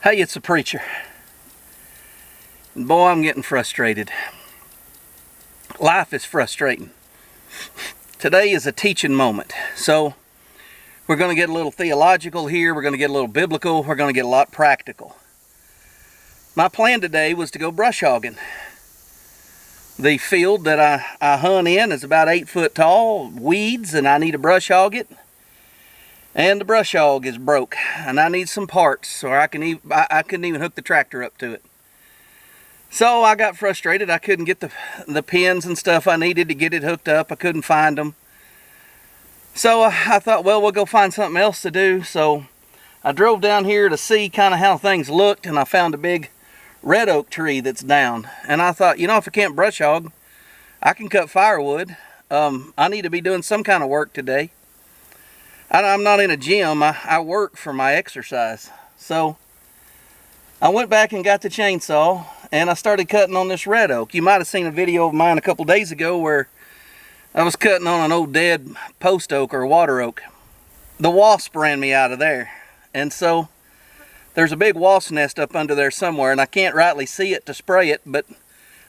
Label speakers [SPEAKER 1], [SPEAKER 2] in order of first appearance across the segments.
[SPEAKER 1] Hey, it's a preacher. And boy, I'm getting frustrated. Life is frustrating. Today is a teaching moment. So we're going to get a little theological here. We're going to get a little biblical. We're going to get a lot practical. My plan today was to go brush hogging. The field that I hunt in is about 8 foot tall, weeds, and I need to brush hog it. And the brush hog is broke, and I need some parts, or I couldn't even hook the tractor up to it. So I got frustrated. I couldn't get the pins and stuff I needed to get it hooked up. I couldn't find them. So I thought, well, we'll go find something else to do. So I drove down here to see kind of how things looked, and I found a big red oak tree that's down. And I thought, if I can't brush hog, I can cut firewood. I need to be doing some kind of work today. I'm not in a gym. I work for my exercise. So I went back and got the chainsaw, and I started cutting on this red oak. You might have seen a video of mine a couple days ago where I was cutting on an old dead post oak or water oak. The wasp ran me out of there. And so there's a big wasp nest up under there somewhere, and I can't rightly see it to spray it, but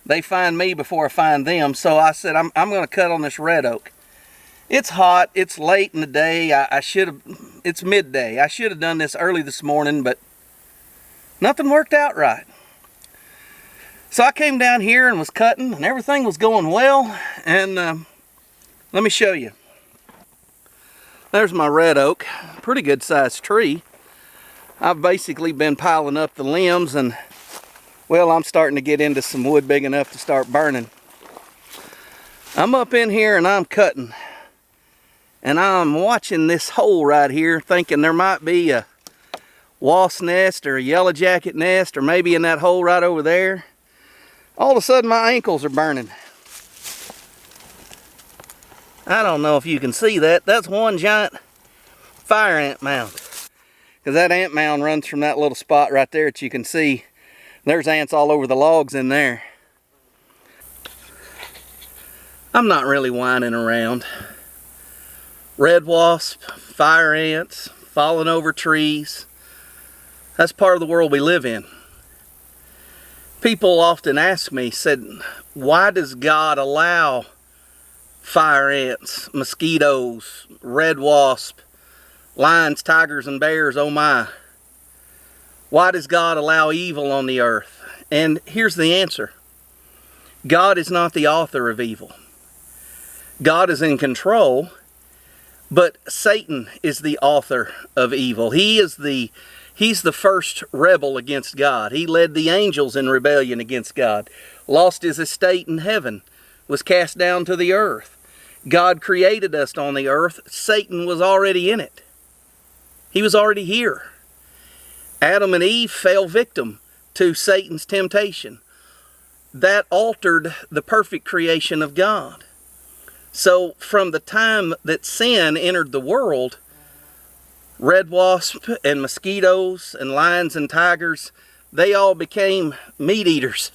[SPEAKER 1] they find me before I find them. So I said, I'm going to cut on this red oak. It's hot. It's late in the day. It's midday. I should have done this early this morning, but nothing worked out right. So I came down here and was cutting, and everything was going well. And let me show you. There's my red oak. Pretty good sized tree. I've basically been piling up the limbs, and well, I'm starting to get into some wood big enough to start burning. I'm up in here and I'm cutting. And I'm watching this hole right here, thinking there might be a wasp nest or a yellow jacket nest, or maybe in that hole right over there. All of a sudden my ankles are burning. I don't know if you can see that. That's one giant fire ant mound. Because that ant mound runs from that little spot right there that you can see. There's ants all over the logs in there. I'm not really whining around. Red wasp, fire ants, falling over trees. That's part of the world we live in. People often ask me, why does God allow fire ants, mosquitoes, red wasp, lions, tigers, and bears, oh my? Why does God allow evil on the earth? And here's the answer. God is not the author of evil. God is in control. But Satan is the author of evil. He's the first rebel against God. He led the angels in rebellion against God. Lost his estate in heaven. Was cast down to the earth. God created us on the earth. Satan was already in it. He was already here. Adam and Eve fell victim to Satan's temptation. That altered the perfect creation of God. So from the time that sin entered the world, red wasp and mosquitoes and lions and tigers, they all became meat eaters.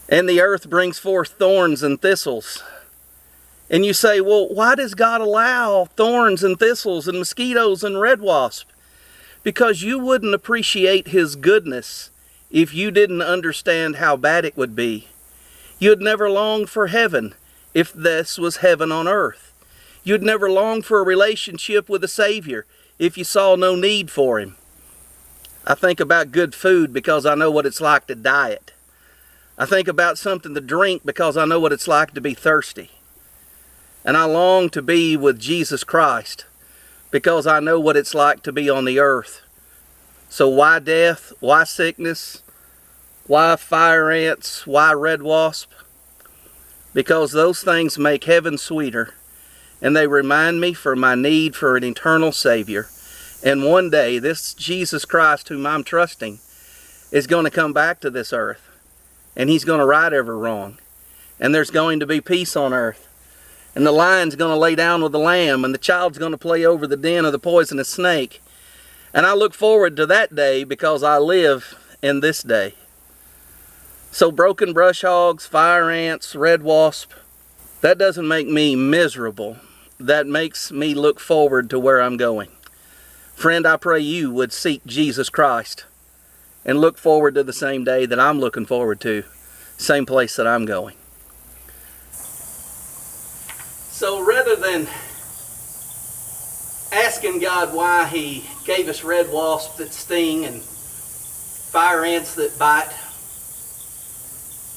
[SPEAKER 1] And the earth brings forth thorns and thistles. And you say, well, why does God allow thorns and thistles and mosquitoes and red wasp? Because you wouldn't appreciate His goodness if you didn't understand how bad it would be. You'd never long for heaven if this was heaven on earth. You'd never long for a relationship with a Savior if you saw no need for Him. I think about good food because I know what it's like to diet. I think about something to drink because I know what it's like to be thirsty. And I long to be with Jesus Christ because I know what it's like to be on the earth. So why death? Why sickness? Why fire ants? Why red wasp? Because those things make heaven sweeter, and they remind me for my need for an eternal Savior. And one day, this Jesus Christ whom I'm trusting is going to come back to this earth, and He's going to right every wrong, and there's going to be peace on earth, and the lion's going to lay down with the lamb, and the child's going to play over the den of the poisonous snake. And I look forward to that day because I live in this day. So broken brush hogs, fire ants, red wasp, that doesn't make me miserable. That makes me look forward to where I'm going. Friend, I pray you would seek Jesus Christ and look forward to the same day that I'm looking forward to, same place that I'm going. So rather than asking God why He gave us red wasps that sting and fire ants that bite,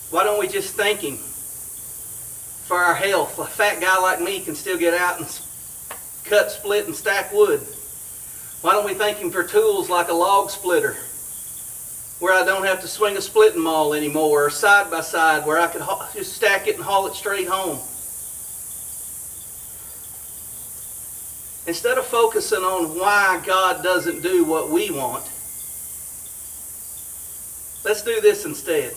[SPEAKER 1] why don't we just thank Him for our health? A fat guy like me can still get out and cut, split, and stack wood. Why don't we thank Him for tools like a log splitter, where I don't have to swing a splitting maul anymore, or side by side where I could just stack it and haul it straight home. Instead of focusing on why God doesn't do what we want, let's do this instead.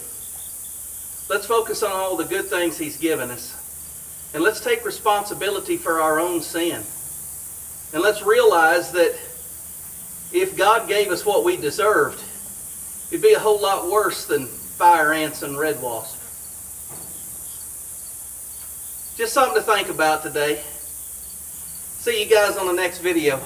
[SPEAKER 1] Let's focus on all the good things He's given us. And let's take responsibility for our own sin. And let's realize that if God gave us what we deserved, it'd be a whole lot worse than fire ants and red wasps. Just something to think about today. See you guys on the next video.